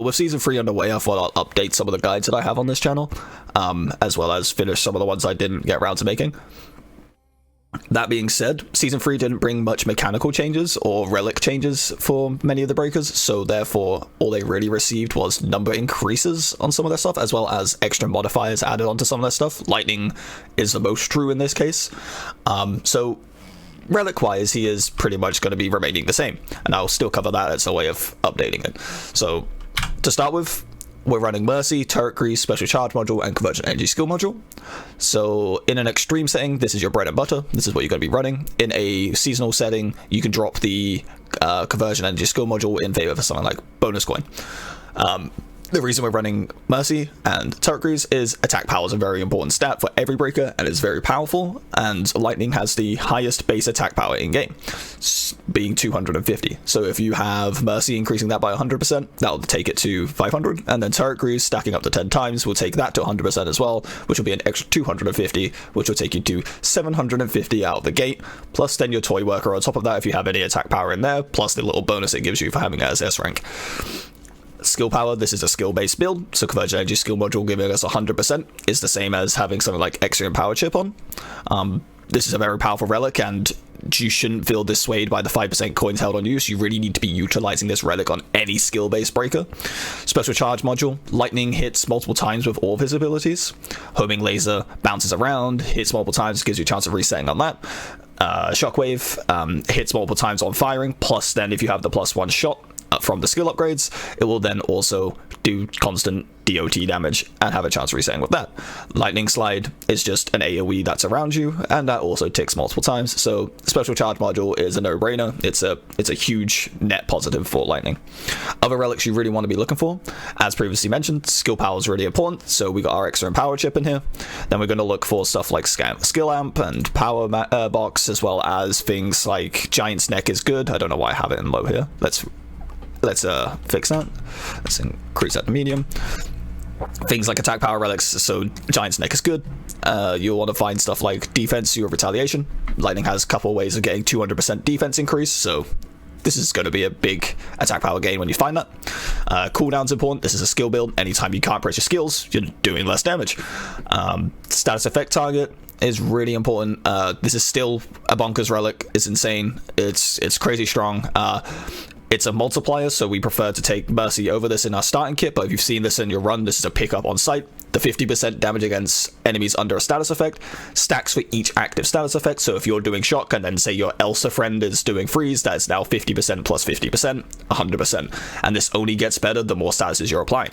with Season 3 underway, I thought I'll update some of the guides that I have on this channel, as well as finish some of the ones I didn't get around to making. That being said, Season 3 didn't bring much mechanical changes or relic changes for many of the breakers, so therefore all they really received was number increases on some of their stuff, as well as extra modifiers added onto some of their stuff. Lightning is the most true in this case. So relic-wise, he is pretty much going to be remaining the same, and I'll still cover that as a way of updating it. So to start with, we're running Mercy, Turret Grease, Special Charge Module, and Convergent Energy Skill Module. So in an extreme setting, this is your bread and butter. This is what you're going to be running. In a seasonal setting, you can drop the Convergent Energy Skill Module in favor of something like Bonus Coin. The reason we're running Mercy and Turret Grease is attack power is a very important stat for every breaker, and it's very powerful, and Lightning has the highest base attack power in game, being 250. So if you have Mercy increasing that by 100%, that'll take it to 500, and then Turret Grease stacking up to 10 times will take that to 100% as well, which will be an extra 250, which will take you to 750 out of the gate, plus then your Toy Worker on top of that if you have any attack power in there, plus the little bonus it gives you for having it as S rank. Skill power, this is a skill-based build, so Convergent Energy Skill Module giving us 100% is the same as having something like Extra Power Chip on. This is a very powerful relic, and you shouldn't feel dissuaded by the 5% coins held on you, so you really need to be utilizing this relic on any skill-based breaker. Special Charge Module, Lightning hits multiple times with all of his abilities. Homing Laser bounces around, hits multiple times, gives you a chance of resetting on that. Shockwave hits multiple times on firing, plus then if you have the +1 shot from the skill upgrades, it will then also do constant DOT damage and have a chance of resetting with that. Lightning Slide is just an AoE that's around you, and that also ticks multiple times, so Special Charge Module is a no-brainer. It's a huge net positive for Lightning. Other relics you really want to be looking for, as previously mentioned, skill power is really important, so we got our Extra Power Chip in here. Then we're going to look for stuff like Skill Amp and Power Box, as well as things like Giant's Neck is good. I don't know why I have it in low here. Let's fix that. Let's increase that to medium. Things like attack power relics, so Giant's Neck is good. You'll want to find stuff like defense or retaliation. Lightning has a couple of ways of getting 200% defense increase, so this is going to be a big attack power gain when you find that. Cooldown's important. This is a skill build. Anytime you can't press your skills, you're doing less damage. Status effect target is really important. This is still a bonkers relic. It's insane. It's crazy strong. It's a multiplier, so we prefer to take Mercy over this in our starting kit, but if you've seen this in your run, this is a pickup on site. The 50% damage against enemies under a status effect stacks for each active status effect, so if you're doing shock and then say your Elsa friend is doing freeze, that's now 50% plus 50%, 100%, and this only gets better the more statuses you're applying.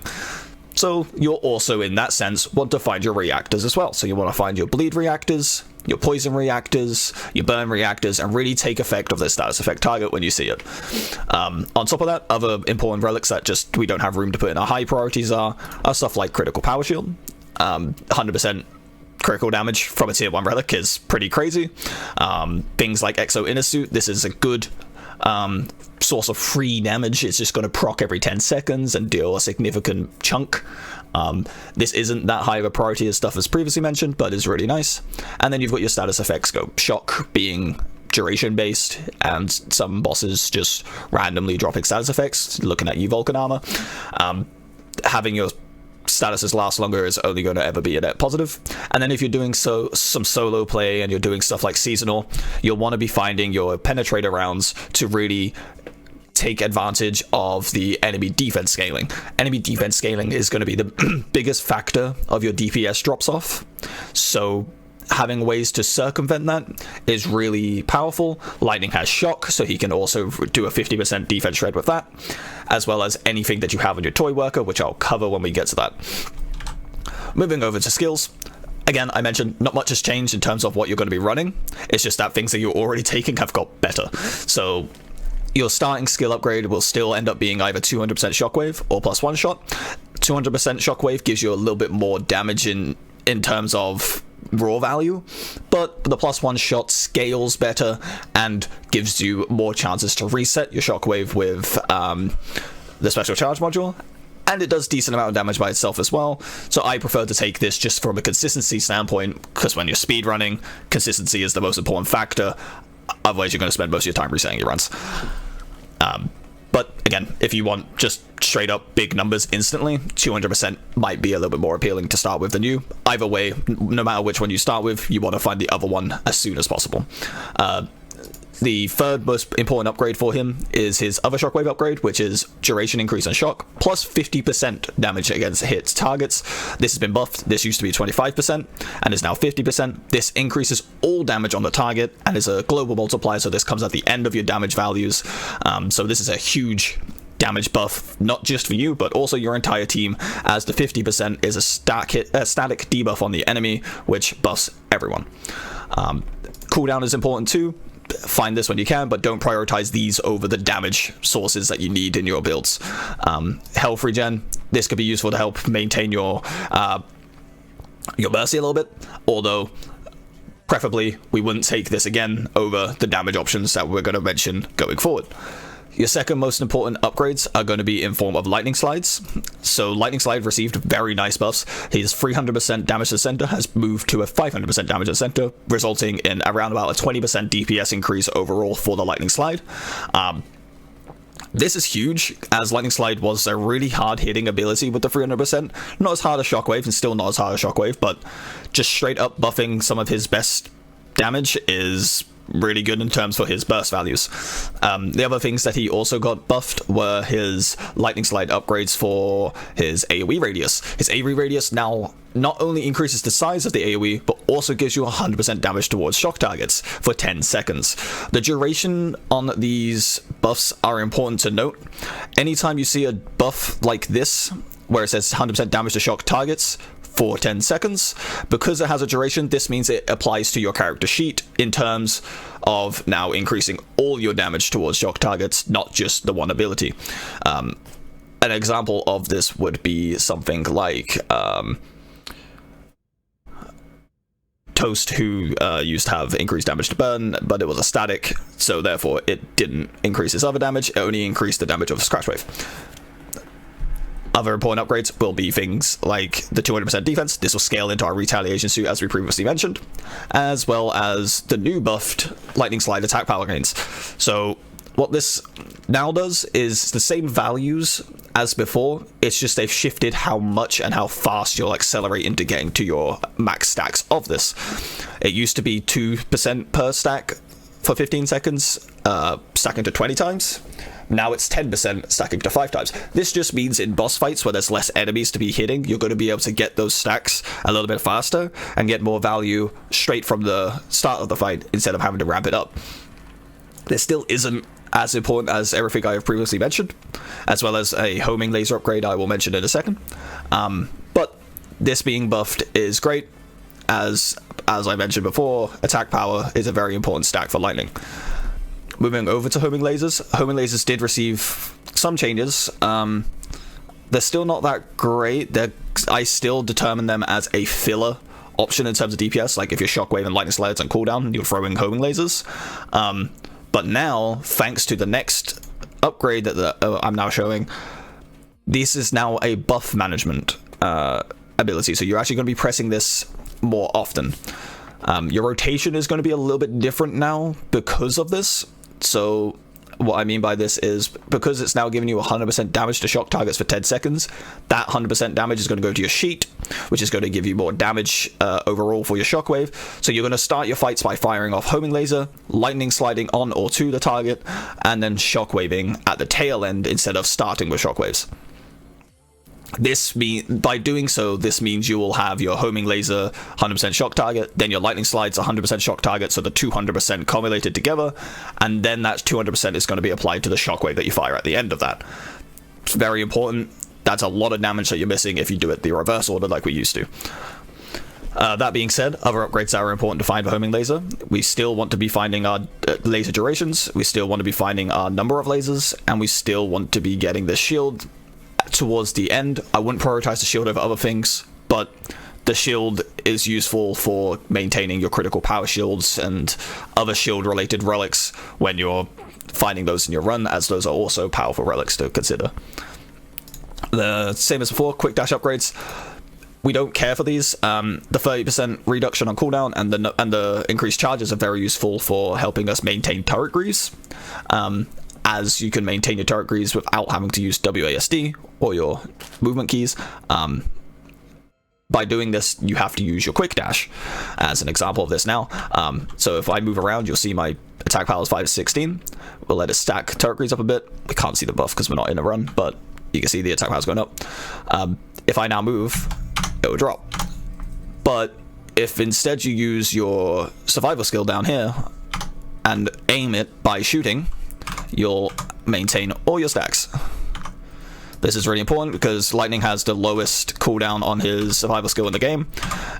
So you'll also, in that sense, want to find your reactors as well. So you want to find your bleed reactors, your poison reactors, your burn reactors, and really take effect of this status effect target when you see it. On top of that, other important relics that just we don't have room to put in our high priorities are stuff like Critical Power Shield. 100% critical damage from a tier 1 relic is pretty crazy. Things like Exo Inner Suit, this is a good source of free damage. It's just going to proc every 10 seconds and deal a significant chunk. This isn't that high of a priority as stuff as previously mentioned, but is really nice. And then you've got your status effect scope. Shock being duration based, and some bosses just randomly dropping status effects, looking at you Vulcan armor. Having your statuses last longer is only going to ever be a net positive. And then if you're doing some solo play and you're doing stuff like seasonal, you'll want to be finding your penetrator rounds to really take advantage of the enemy defense scaling. Enemy defense scaling is going to be the biggest factor of your DPS drops off, so having ways to circumvent that is really powerful. Lightning has shock, so he can also do a 50% defense shred with that, as well as anything that you have on your toy worker, which I'll cover when we get to that. Moving over to skills. Again, I mentioned not much has changed in terms of what you're going to be running. It's just that things that you're already taking have got better. So your starting skill upgrade will still end up being either 200% shockwave or +1 shot. 200% shockwave gives you a little bit more damage in terms of raw value, but the +1 shot scales better and gives you more chances to reset your shockwave with the special charge module, and it does decent amount of damage by itself as well. So I prefer to take this just from a consistency standpoint, because when you're speedrunning, consistency is the most important factor. Otherwise you're going to spend most of your time resetting your runs. But again, if you want just straight up big numbers instantly, 200% might be a little bit more appealing to start with than you. Either way, no matter which one you start with, you want to find the other one as soon as possible. The third most important upgrade for him is his other shockwave upgrade, which is duration increase on shock, plus 50% damage against hit targets. This has been buffed. This used to be 25% and is now 50%. This increases all damage on the target and is a global multiplier, so this comes at the end of your damage values. So this is a huge damage buff, not just for you, but also your entire team, as the 50% is a static debuff on the enemy, which buffs everyone. Cooldown is important too. Find this when you can, but don't prioritize these over the damage sources that you need in your builds. Health regen, this could be useful to help maintain your mercy a little bit, although preferably we wouldn't take this again over the damage options that we're going to mention going forward. Your second most important upgrades are going to be in form of Lightning Slides. So Lightning Slide received very nice buffs. His 300% damage to center has moved to a 500% damage to center, resulting in around about a 20% DPS increase overall for the Lightning Slide. This is huge, as Lightning Slide was a really hard-hitting ability with the 300%. Not as hard as Shockwave, and still not as hard as Shockwave, but just straight up buffing some of his best damage is really good in terms for his burst values. The other things that he also got buffed were his Lightning Slide upgrades for his AoE radius. His AoE radius now not only increases the size of the AoE, but also gives you 100% damage towards shock targets for 10 seconds. The duration on these buffs are important to note. Anytime you see a buff like this, where it says 100% damage to shock targets for 10 seconds, because it has a duration, this means it applies to your character sheet in terms of now increasing all your damage towards shock targets, not just the one ability. An example of this would be something like Toast, who used to have increased damage to burn, but it was a static, so therefore it didn't increase his other damage, it only increased the damage of Scratch Wave. Other important upgrades will be things like the 200% defense. This will scale into our retaliation suit, as we previously mentioned, as well as the new buffed Lightning Slide attack power gains. So what this now does is the same values as before, it's just they've shifted how much and how fast you'll accelerate into getting to your max stacks of this. It used to be 2% per stack for 15 seconds, stacking to 20 times. Now it's 10% stacking to 5 times. This just means in boss fights where there's less enemies to be hitting, you're going to be able to get those stacks a little bit faster and get more value straight from the start of the fight instead of having to ramp it up. This still isn't as important as everything I have previously mentioned, as well as a homing laser upgrade I will mention in a second. But this being buffed is great, as I mentioned before, attack power is a very important stack for lightning. Moving over to homing lasers did receive some changes. They're still not that great. I still determine them as a filler option in terms of DPS. Like if you're Shockwave and Lightning Slides on cooldown, you're throwing homing lasers. But now, thanks to the next upgrade that I'm now showing, this is now a buff management ability. So you're actually going to be pressing this more often. Your rotation is going to be a little bit different now because of this. So what I mean by this is, because it's now giving you 100% damage to shock targets for 10 seconds, that 100% damage is going to go to your sheet, which is going to give you more damage overall for your shockwave. So you're going to start your fights by firing off homing laser, lightning sliding on or to the target, and then shockwaving at the tail end instead of starting with shockwaves. By doing so, this means you will have your homing laser 100% shock target, then your lightning slides 100% shock target, so the 200% cumulated together, and then that 200% is going to be applied to the shockwave that you fire at the end of that. It's very important. That's a lot of damage that you're missing if you do it the reverse order like we used to. That being said, other upgrades that are important to find for homing laser, we still want to be finding our laser durations, we still want to be finding our number of lasers, and we still want to be getting the shield towards the end. I wouldn't prioritize the shield over other things, but the shield is useful for maintaining your critical power shields and other shield related relics when you're finding those in your run, as those are also powerful relics to consider. The same as before, quick dash upgrades, we don't care for these. The 30% reduction on cooldown and the increased charges are very useful for helping us maintain turret greaves. as you can maintain your turret greaves without having to use WASD or your movement keys. By doing this, you have to use your quick dash as an example of this now. So if I move around, you'll see my attack power is 516. We'll let it stack turret greaves up a bit. We can't see the buff because we're not in a run, but you can see the attack power is going up. If I now move, it will drop. But if instead you use your survival skill down here and aim it by shooting, you'll maintain all your stacks. This is really important because Lightning has the lowest cooldown on his survival skill in the game,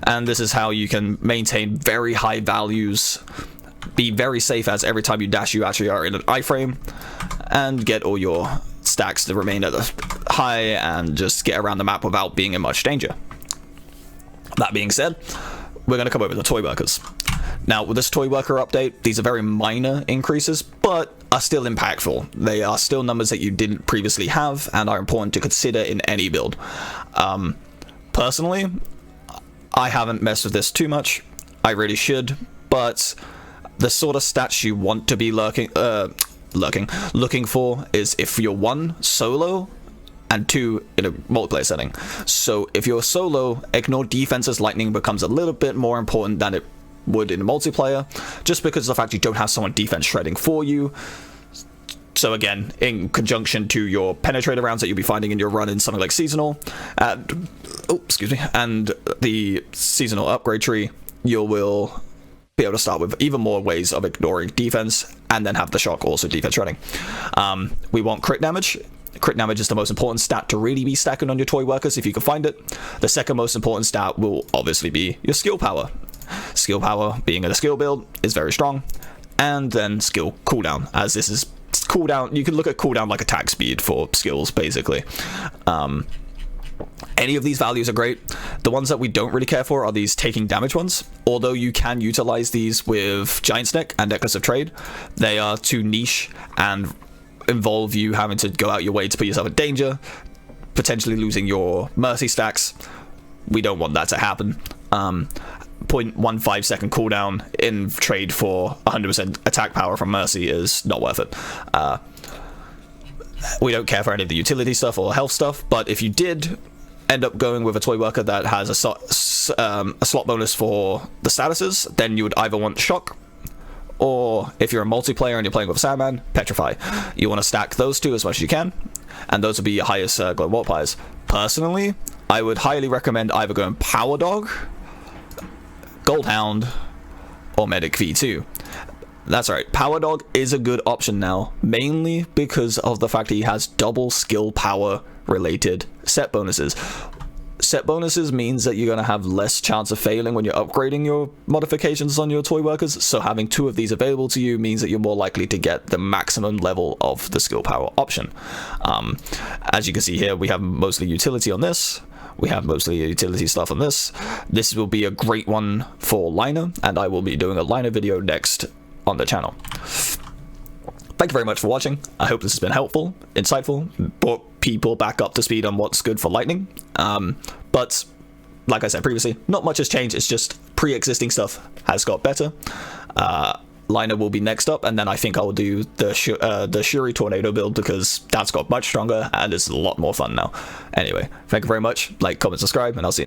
and this is how you can maintain very high values, be very safe, as every time you dash you actually are in an iframe, and get all your stacks to remain at the high and just get around the map without being in much danger. That being said, we're going to come over to Toy Workers. Now, with this Toy Worker update, these are very minor increases, but are still impactful. They are still numbers that you didn't previously have and are important to consider in any build. Personally, I haven't messed with this too much. I really should, but the sort of stats you want to be looking for is if you're 1, solo, and 2, in a multiplayer setting. So if you're solo, ignore defenses. Lightning becomes a little bit more important than it would in multiplayer, just because of the fact you don't have someone defense shredding for you. So again, in conjunction to your penetrator rounds that you'll be finding in your run in something like seasonal, and the seasonal upgrade tree, you will be able to start with even more ways of ignoring defense, and then have the shock also defense shredding. We want crit damage. Crit damage is the most important stat to really be stacking on your Toy Workers if you can find it. The second most important stat will obviously be your skill power. Skill power, being in a skill build, is very strong. And then skill cooldown, as this is cooldown. You can look at cooldown like attack speed for skills, basically. Any of these values are great. The ones that we don't really care for are these taking damage ones. Although you can utilize these with Giant Stick and Necklace of Trade, they are too niche and involve you having to go out your way to put yourself in danger, potentially losing your mercy stacks. We don't want that to happen. 0.15 second cooldown in trade for 100% attack power from mercy is not worth it. We don't care for any of the utility stuff or health stuff, but if you did end up going with a Toy Worker that has a slot bonus for the statuses, then you would either want Shock, or if you're a multiplayer and you're playing with Sandman, Petrify. You want to stack those two as much as you can, and those would be your highest glow multipliers. Personally, I would highly recommend either going Power Dog, Gold Hound, or Medic V2. That's right, Power Dog is a good option now, mainly because of the fact that he has double skill power related set bonuses. Set bonuses means that you're going to have less chance of failing when you're upgrading your modifications on your Toy Workers, so having 2 of these available to you means that you're more likely to get the maximum level of the skill power option. As you can see here, we have mostly utility on this. We have mostly utility stuff on this. This will be a great one for Liner, and I will be doing a Liner video next on the channel. Thank you very much for watching. I hope this has been helpful, insightful, brought people back up to speed on what's good for Lightning. But like I said previously, not much has changed. It's just pre-existing stuff has got better. Liner will be next up, and then I think I'll do the Shuri Tornado build, because that's got much stronger and is a lot more fun now. Anyway, thank you very much. Like, comment, subscribe, and I'll see you.